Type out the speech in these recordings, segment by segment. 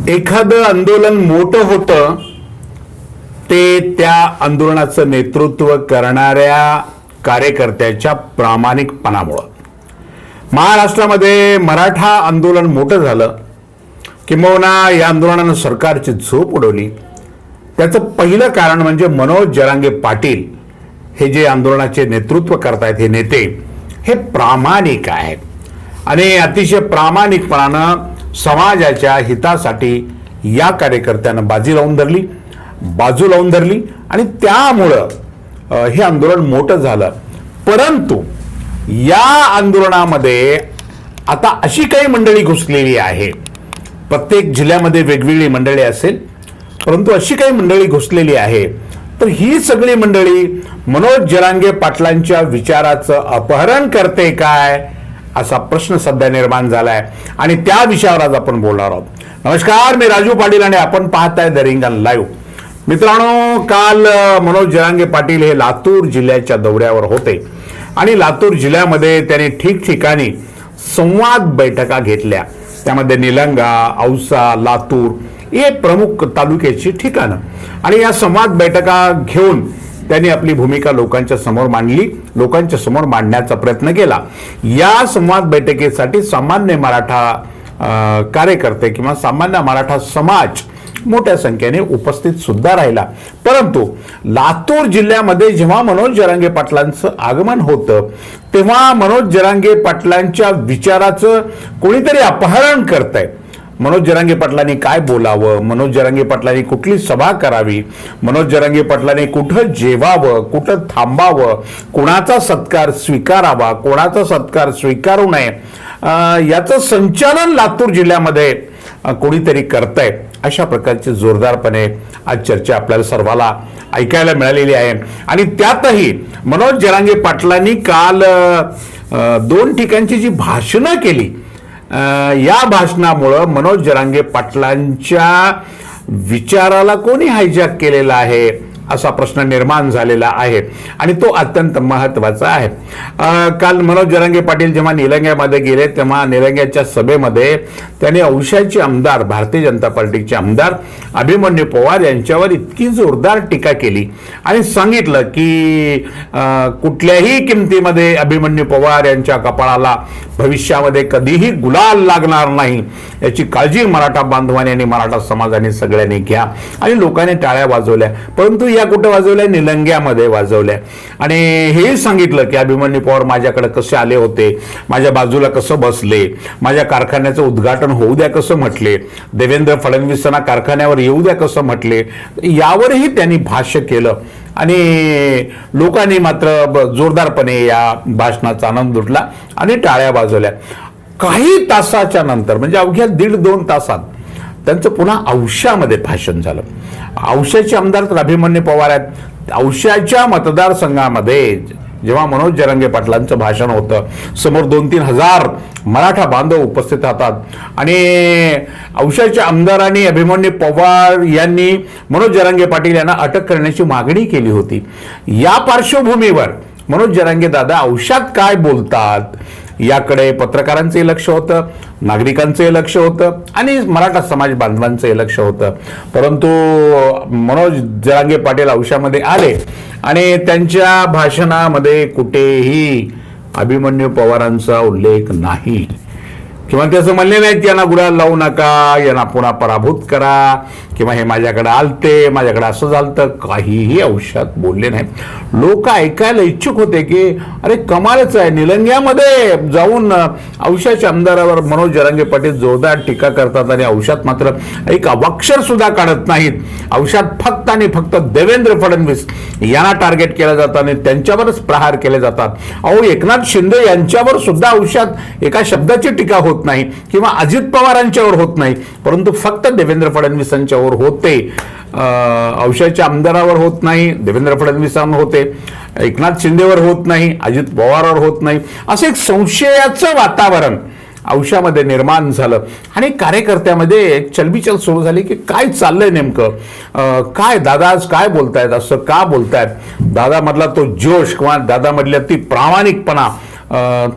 एखादं आंदोलन मोठं होतं ते त्या आंदोलनाचं नेतृत्व करणाऱ्या कार्यकर्त्याच्या प्रामाणिकपणामुळं. महाराष्ट्रामध्ये मराठा आंदोलन मोठं झालं, किंबहुना या आंदोलनानं सरकारची झोप उडवली. त्याचं पहिलं कारण म्हणजे मनोज जरांगे पाटील हे जे आंदोलनाचे नेतृत्व करतायत, हे नेते हे प्रामाणिक आहेत आणि अतिशय प्रामाणिकपणानं समाजाच्या हितासाठी या कार्यकर्त्यानं बाजू लावून धरली आणि त्यामुळं हे आंदोलन मोठं झालं. परंतु या आंदोलनामध्ये आता अशी काही मंडळी घुसलेली आहे, प्रत्येक जिल्ह्यामध्ये वेगवेगळी मंडळी असेल, परंतु अशी काही मंडळी घुसलेली आहे. तर ही सगळी मंडळी मनोज जरांगे पाटलांच्या विचाराचं अपहरण करते काय, असा प्रश्न सध्या निर्माण झालाय आणि त्या विषयावर आज आपण बोलणार आहोत. नमस्कार, मी राजू पाटील आणि आपण पाहताय द रिंगण लाईव्ह. मित्रांनो, काल मनोज जरांगे पाटील हे लातूर जिल्ह्याच्या दौऱ्यावर होते आणि लातूर जिल्ह्यामध्ये त्यांनी ठिकठिकाणी संवाद बैठका घेतल्या. त्यामध्ये निलंगा, औसा, लातूर हे प्रमुख तालुक्याची ठिकाणं आणि या संवाद बैठका घेऊन त्यांनी आपली भूमिका लोकांच्या समोर मांडली, लोकांच्या समोर मांडण्याचा प्रयत्न केला. या संवाद बैठकीसाठी सामान्य मराठा कार्यकर्ते किंवा सामान्य मराठा समाज मोठ्या संख्येने उपस्थित सुद्धा राहिला. परंतु लातूर जिल्ह्यामध्ये जेव्हा मनोज जरांगे पाटलांचं आगमन होतं तेव्हा मनोज जरांगे पाटलांच्या विचाराचं कोणीतरी अपहरण करतंय. मनोज जरांगे पाटलांनी काय बोलावं, मनोज जरांगे पाटलांनी कुठली सभा करावी, मनोज जरांगे पाटलांनी कुठं जेवावं, कुठं थांबावं, कोणाचा सत्कार स्वीकारावा, कोणाचा सत्कार स्वीकारू नये, याचं संचालन लातूर जिल्ह्यामध्ये कोणीतरी करतंय. अशा प्रकारची जोरदारपणे आज चर्चा आपल्याला सर्वाला ऐकायला मिळालेली आहे. आणि त्यातही मनोज जरांगे पाटलांनी काल 2 ठिकाणची जी भाषणं केली, या भाषणामुळं मनोज जरांगे पाटलांच्या विचाराला कोणी हायजॅक केलेला आहे असा प्रश्न निर्माण झालेला आहे आणि तो अत्यंत महत्वाचा आहे. काल मनोज जरांगे पाटील जेव्हा निलंग्यामध्ये गेले तेव्हा निलंग्याच्या सभेमध्ये त्यांनी औशाचे आमदार, भारतीय जनता पार्टीचे आमदार अभिमन्यू पवार यांच्यावर इतकी जोरदार टीका केली आणि सांगितलं की कुठल्याही किमतीमध्ये अभिमन्यू पवार यांच्या कपाळाला भविष्यामध्ये कधीही गुलाल लागणार नाही याची काळजी मराठा बांधवांनी आणि मराठा समाजाने सगळ्यांनी घ्या. आणि लोकांनी टाळ्या वाजवल्या, परंतु या कुठं वाजवल्या, निलंग्यामध्ये वाजवल्या. आणि हेही सांगितलं की अभिमन्यू पवार माझ्याकडे कसे आले होते, माझ्या बाजूला कसं बसले, माझ्या कारखान्याचं उद्घाटन होऊ द्या कसं म्हटले, देवेंद्र फडणवीसांना कारखान्यावर येऊ द्या कसं म्हटले, यावरही त्यांनी भाष्य केलं. आणि लोकांनी मात्र जोरदारपणे या भाषणाचा आनंद लुटला आणि टाळ्या वाजवल्या. काही तासाच्या नंतर म्हणजे अवघ्या 1.5-2 तासात त्यांचं पुन्हा औशामध्ये भाषण झालं. औशाचे आमदार तर अभिमन्यू पवार आहेत. औशाच्या मतदारसंघामध्ये जेव्हा मनोज जरांगे पाटलांचं भाषण होतं, समोर 2-3 हजार मराठा बांधव उपस्थित राहतात आणि औशाच्या आमदारांनी अभिमन्यू पवार यांनी मनोज जरांगे पाटील यांना अटक करण्याची मागणी केली होती. या पार्श्वभूमीवर मनोज जरांगे दादा औशात काय बोलतात याकडे पत्रकारांचंही लक्ष होतं, नागरिकांचंही लक्ष होतं आणि मराठा समाज बांधवांचंही लक्ष होतं. परंतु मनोज जरांगे पाटील औशामध्ये आले आणि त्यांच्या भाषणामध्ये कुठेही अभिमन्यू पवारांचा उल्लेख नाही किंवा त्याचं म्हणले नाही की यांना गुलाल लावू नका, यांना पुन्हा पराभूत करा किंवा हे माझ्याकडे आलते, माझ्याकडे असं झालं, काहीही औषध बोलले नाही. लोक ऐकायला इच्छुक होते की अरे कमालच आहे, निलंग्यामध्ये जाऊन औशाच्या आमदारावर मनोज जरांगे पाटील जोरदार टीका करतात आणि औषध मात्र एक अवाक्षर सुद्धा काढत नाहीत. औषध फक्त आणि फक्त देवेंद्र फडणवीस यांना टार्गेट केलं जातं आणि त्यांच्यावरच प्रहार केले जातात. अहो, एकनाथ शिंदे यांच्यावर सुद्धा औषध एका शब्दाची टीका होत नाही किंवा अजित पवारांच्यावर होत नाही, परंतु फक्त देवेंद्र फडणवीसांच्यावर होते. औशाच्या आमदारावर होत नाही, देवेंद्र फडणवीसांवर होते, एकनाथ शिंदेवर होत नाही, अजित पवारावर होत नाही. असं एक संशयाचं वातावरण औशामध्ये निर्माण झालं आणि कार्यकर्त्यामध्ये एक चलबिचल सुरू झाली की काय चाललंय नेमकं, काय दादा आज काय बोलतायत, असं का बोलतायत. दादा मधला तो जोश किंवा दादा मधला ती प्रामाणिकपणा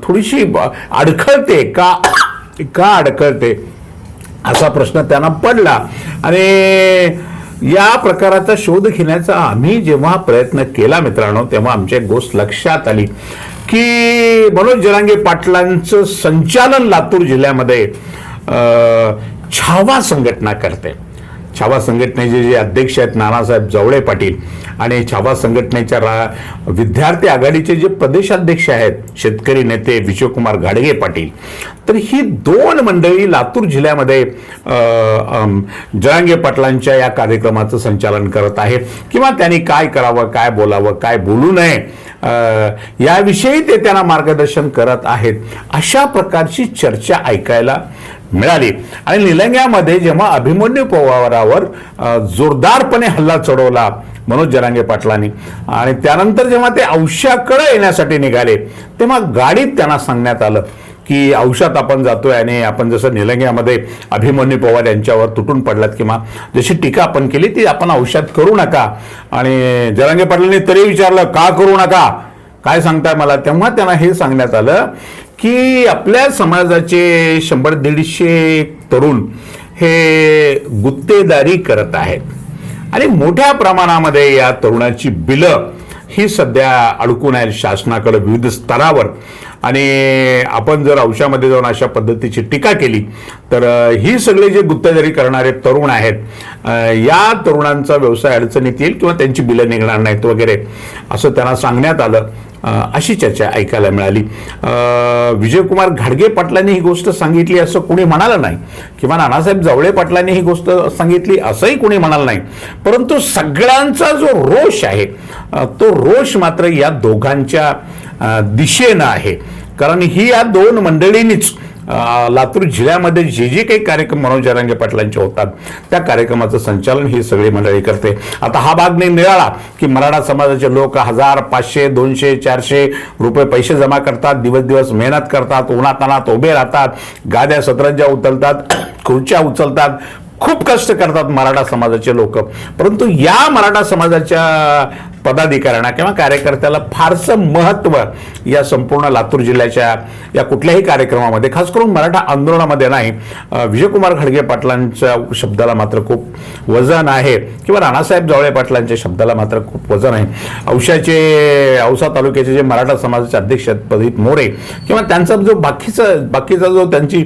थोडीशी अडखळते का अडखळते असा प्रश्न त्यांना पडला. आणि या प्रकाराचा शोध घेण्याचा आम्ही जेव्हा प्रयत्न केला मित्रांनो, तेव्हा आमच्या एक गोष्ट लक्षात आली की मनोज जरांगे पाटलांचं संचालन लातूर जिल्ह्यामध्ये छावा संघटना करते. छावा संघटनेचे जे अध्यक्ष आहेत नानासाहेब जवळे पाटील आणि छावा संघटनेच्या विद्यार्थी आघाडीचे जे प्रदेशाध्यक्ष आहेत शेतकरी नेते विजयकुमार घाडगे पाटील, तर ही दोन मंडळी लातूर जिल्ह्यामध्ये जरांगे पाटलांच्या या कार्यक्रमाचं संचालन करत आहेत किंवा त्यांनी काय करावं, काय बोलावं, काय बोलू नये याविषयी ते त्यांना मार्गदर्शन करत आहेत. अशा प्रकारची चर्चा ऐकायला मिळाली. आणि निलंग्यामध्ये जेव्हा अभिमन्यू पवारावर जोरदारपणे हल्ला चढवला मनोज जरांगे पाटलांनी आणि त्यानंतर जेव्हा ते औष्याकडे येण्यासाठी निघाले तेव्हा गाडीत त्यांना सांगण्यात आलं की औषध आपण जातोय आणि आपण जसं निलंग्यामध्ये अभिमन्यू पवार यांच्यावर तुटून पडलात किंवा जशी टीका आपण केली ती आपण औषध करू नका. आणि जरांगे पाटलांनी तरी विचारलं का करू नका, काय सांगताय मला. तेव्हा त्यांना हे सांगण्यात आलं की आपल्या समाजाचे 100-150 तरुण हे गुत्तेदारी करत आहेत आणि मोठ्या प्रमाणामध्ये या तरुणाची बिलं ही सध्या अडकून आहेत शासनाकडे विविध स्तरावर. आणि आपण जर औषधामध्ये जाऊन अशा पद्धतीची टीका केली तर ही सगळे जे गुत्तेदारी करणारे तरुण आहेत या तरुणांचा व्यवसाय अडचणीत येईल किंवा त्यांची बिलं निघणार नाहीत वगैरे असं त्यांना सांगण्यात आलं. अशी चर्चा ऐकायला मिळाली. विजयकुमार घाडगे पाटलांनी ही गोष्ट सांगितली असं कोणी म्हणालं नाही किंवा नानासाहेब जवळे पाटलांनी ही गोष्ट सांगितली असंही कोणी म्हणालं नाही. परंतु सगळ्यांचा जो रोष आहे तो रोष मात्र या दोघांच्या दिशेनं आहे. कारण ही या दोन मंडळींनीच लातूर जिल्ह्यामध्ये जे जे काही कार्यक्रम मनोज जरांगे पाटलांचे होतात त्या कार्यक्रमाचं संचालन ही सगळी मंडळी करते. आता हा भाग नाही मिळाला की मराठा समाजाचे लोक 1000, 500, 200, 400 रुपये पैसे जमा करतात, दिवस दिवस मेहनत करतात, उन्हातानात उभे राहतात, गाद्या सतरंज्या उचलतात, खुर्च्या उचलतात, खूप कष्ट करतात मराठा समाजाचे लोक. परंतु या मराठा समाजाच्या पदाधिकाऱ्यांना किंवा कार्यकर्त्याला फारसं महत्त्व या संपूर्ण लातूर जिल्ह्याच्या या कुठल्याही कार्यक्रमामध्ये खास करून मराठा आंदोलनामध्ये नाही. विजयकुमार घाडगे पाटलांच्या शब्दाला मात्र खूप वजन आहे किंवा राणासाहेब जवळे पाटलांच्या शब्दाला मात्र खूप वजन आहे. औसा तालुक्याचे जे मराठा समाजाचे अध्यक्ष आहेत प्रदीप मोरे किंवा त्यांचा जो बाकीचा जो त्यांची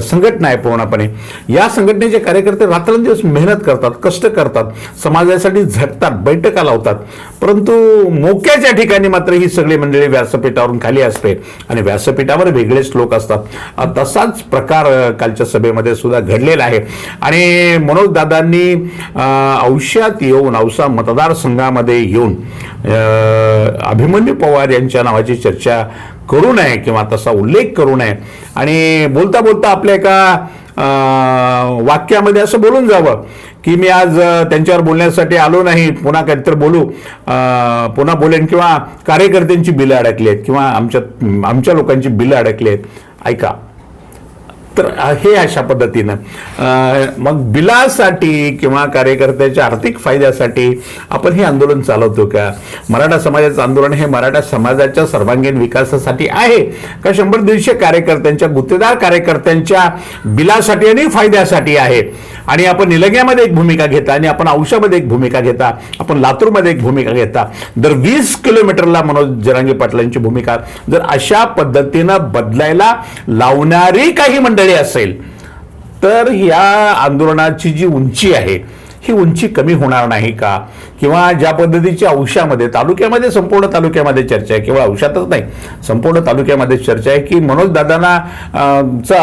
संघटना आहे पूर्णपणे या संघटनेचे कार्यकर्ते रात्रंदिवस मेहनत करतात, कष्ट करतात, समाजासाठी झटतात, बैठका लावतात. परंतु मोक्याच्या ठिकाणी मात्र ही सगळी मंडळी व्यासपीठावरून खाली असते आणि व्यासपीठावर वेगळेच लोक असतात. तसाच प्रकार कालच्या सभेमध्ये सुद्धा घडलेला आहे. आणि मनोज दादांनी औष्यात येऊन औसा मतदारसंघामध्ये येऊन अभिमन्यू पवार यांच्या नावाची चर्चा करू नये किंवा तसा उल्लेख करू नये आणि बोलता बोलता आपल्या एका वाक्यामध्ये असं बोलून जावं की मी आज त्यांच्यावर बोलण्यासाठी आलो नाही, पुन्हा काहीतरी बोलू, पुन्हा बोलेन किंवा कार्यकर्त्यांची बिलं अडकली आहेत किंवा आमच्या लोकांची बिलं अडकली आहेत. ऐका तर हे अशा पद्धतीनं मग बिलासाठी किंवा कार्यकर्त्याच्या आर्थिक फायद्यासाठी आपण हे आंदोलन चालवतो का? मराठा समाजाचं आंदोलन हे मराठा समाजाच्या सर्वांगीण विकासासाठी आहे का 100-150 कार्यकर्त्यांच्या गुत्तेदार कार्यकर्त्यांच्या बिलासाठी आणि फायद्यासाठी आहे? आणि आपण निलंग्यामध्ये एक भूमिका घेता आणि आपण औषामध्ये एक भूमिका घेता, आपण लातूरमध्ये एक भूमिका घेता, दर 20 किलोमीटरला मनोज जरांगे पाटलांची भूमिका जर अशा पद्धतीनं बदलायला लावणारी काही मंडळी असेल तर या आंदोलनाची जी उंची आहे ही उंची कमी होणार नाही का? किंवा ज्या पद्धतीची औषधामध्ये तालुक्यामध्ये संपूर्ण तालुक्यामध्ये चर्चा आहे, केवळ औषधातच नाही संपूर्ण तालुक्यामध्ये चर्चा आहे की मनोज दादांचं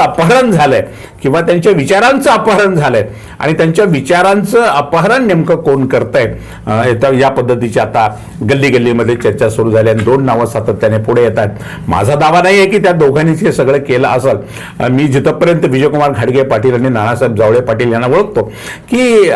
अपहरण झालंय किंवा त्यांच्या विचारांचं अपहरण झालंय आणि त्यांच्या विचारांचं अपहरण नेमकं कोण करतंय या पद्धतीची आता गल्ली गल्लीमध्ये चर्चा सुरू झाली आणि 2 नावं सातत्याने पुढे येतात. माझा दावा नाही आहे की त्या दोघांनीच हे सगळं केलं असेल. मी जिथपर्यंत विजयकुमार घाडगे पाटील आणि नानासाहेब जवळे पाटील यांना ओळखतो की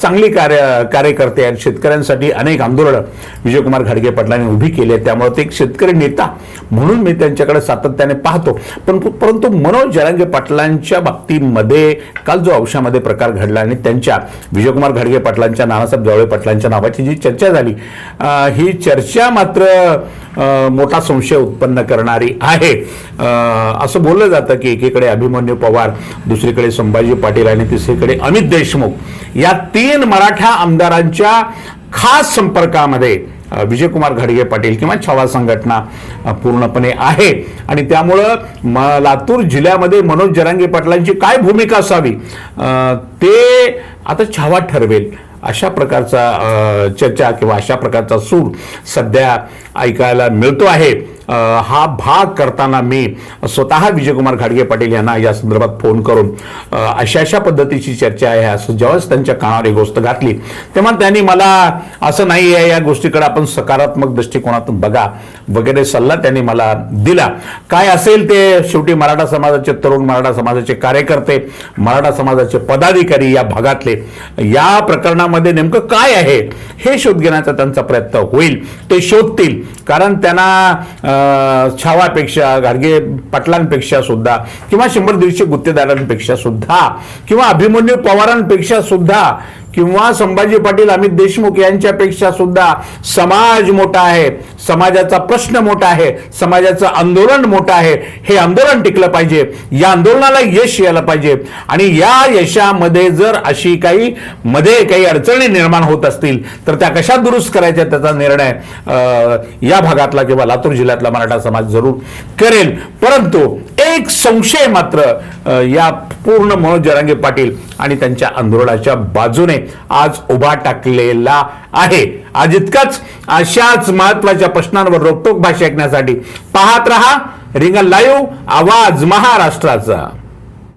चांगली कार्य कार्यकर्ते आहेत, शेतकऱ्यांसाठी अनेक आंदोलनं विजयकुमार घाडगे पाटलांनी उभी केली आहेत. त्यामुळे ते एक शेतकरी नेता म्हणून मी त्यांच्याकडे सातत्याने पाहतो. परंतु मनोज जरांगे पाटलांच्या बाबतीमध्ये काल जो औशामध्ये प्रकार घडला आणि त्यांच्या विजयकुमार घाडगे पाटलांच्या, नानासाहेब जावळे पाटलांच्या नावाची जी चर्चा झाली, ही चर्चा मात्र मोठा संशय उत्पन्न करणारी आहे. असं बोललं जातं की एकीकडे अभिमन्यू पवार, दुसरीकडे संभाजी पाटील आणि तिसरीकडे अमित देशमुख या 3 मराठा आमदारांच्या खास संपर्कामध्ये विजयकुमार घाडगे पाटील किंवा छावा संघटना पूर्णपणे आहे. आणि त्यामुळं लातूर जिल्ह्यामध्ये मनोज जरांगे पाटलांची काय भूमिका असावी ते आता छावा ठरवेल. अशा प्रकारचा चर्चा किंवा अशा प्रकारचा सूर सध्या ऐकायला मिळतो आहे. हा भाग करताना मी स्वतः विजयकुमार घाडगे पाटील यांना या संदर्भात फोन करून अशा पद्धतीची चर्चा आहे असं जेव्हाच त्यांच्या कानावर ही गोष्ट घातली तेव्हा त्यांनी मला असं नाही आहे, या गोष्टीकडे आपण सकारात्मक दृष्टिकोनातून बघा वगैरे सल्ला त्यांनी मला दिला. काय असेल ते शेवटी मराठा समाजाचे तरुण, मराठा समाजाचे कार्यकर्ते, मराठा समाजाचे पदाधिकारी या भागातले या प्रकरणामध्ये नेमकं काय आहे हे शोध घेण्याचा त्यांचा प्रयत्न होईल. ते शोधतील, कारण त्यांना छावापेक्षा, घाडगे पाटलांपेक्षा सुद्धा किंवा 100-150 गुत्तेदारांपेक्षा सुद्धा किंवा अभिमन्यू पवारांपेक्षा सुद्धा किंवा संभाजी पाटील, अमित देशमुख यांच्यापेक्षा सुद्धा समाज मोठा आहे, समाजाचा प्रश्न मोठा आहे, समाजाचं आंदोलन मोठं आहे. हे आंदोलन टिकलं पाहिजे, या आंदोलनाला यश यायला पाहिजे. आणि या यशामध्ये जर अशी काही अडचणी निर्माण होत असतील तर त्या कशा दुरुस्त करायच्या त्याचा निर्णय या भागातला किंवा लातूर जिल्ह्यातला मराठा समाज जरूर करेल. परंतु एक संशय मात्र या पूर्ण मनोज जरांगे पाटील आणि त्यांच्या आंदोलनाच्या बाजूने आज उभा टाकलेला आहे. आज इतकंच. अशाच महत्वाच्या प्रश्नांवर रोखठोक भाष्य ऐकण्यासाठी पाहत रहा रिंगण लाईव्ह, आवाज महाराष्ट्राचा.